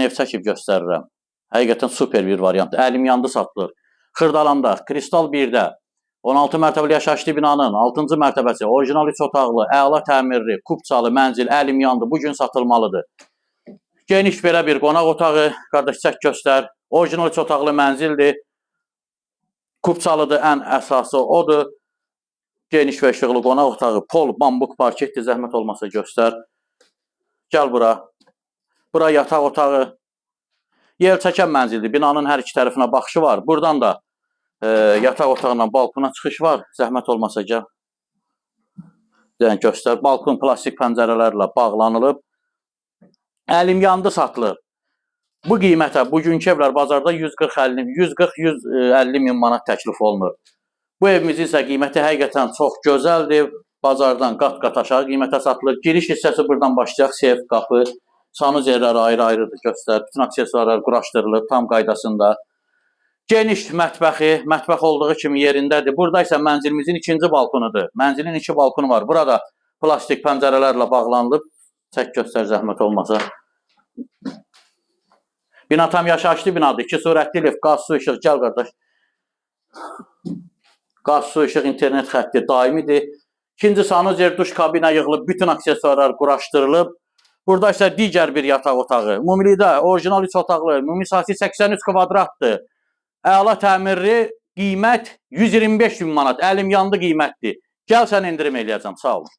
ev çəkib göstərirəm. Həqiqətən super bir variantdır. Əlim yandı satılır. Xırdalanda, Kristal 1-də 16 mərtəbəli yaşayışlı binanın 6-cı mərtəbəsi, orijinal 3 otaqlı, əla təmirli, kubçalı mənzil əlim yandı. Bugün satılmalıdır. Geniş belə bir qonaq otağı, qardaş çək göstər. Orijinal 3 otaqlı mənzildir. Kubçalıdır, ən əsası odur. Geniş və işıqlı qonaq otağı, pol, bambuk parketdir, zəhmət olmasa göstər. Gəl bura. Bura yataq otağı. Yer çəkən mənzildir. Binanın hər iki tərəfinə baxışı var. Buradan da yataq otağından balkona çıxış var. Zəhmət olmasa gəl. Yəni göstər. Balkon plastik pəncərələrlə bağlanılıb. Əlim yandı satılır. Bu qiymətə bugünkü evlər bazarda 140-150 min manat təklif olunur. Bu evimizin isə qiyməti həqiqətən çox gözəldir. Bazardan qat-qat aşağı qiymətə satılır. Giriş hissəsi buradan başlayaq. Sef, qapı, sanuz yerləri ayrı-ayrıdır. Göstər. Bütün aksesuarlar quraşdırılıb tam qaydasında. Geniş mətbəxi, mətbəx olduğu kimi yerindədir. Burada isə mənzilimizin ikinci balkonudur. Mənzilin iki balkonu var. Burada plastik pəncərələrlə bağlanılıb. Çək göstər zəhmət olmasa. Bina tam yaşayışlı binadır. 2 surətli lift, qaz, su, işıq. Gəl qardaş. Qaz, su, işıq, internet xətti daimidir. İkinci sanuz yer, duş kabinə yığılıb. Bütün aksesuarlar quraşdırılıb. Burada isə digər bir yataq otağı. Ümumilikdə orijinal 3 otaqlı, ümumi sahəsi 83 kvadratdır. Əla təmirli, qiymət 125 min manat. Əlim yandı qiymətdir. Gəl sən indirim eləyəcəm. Sağ olun.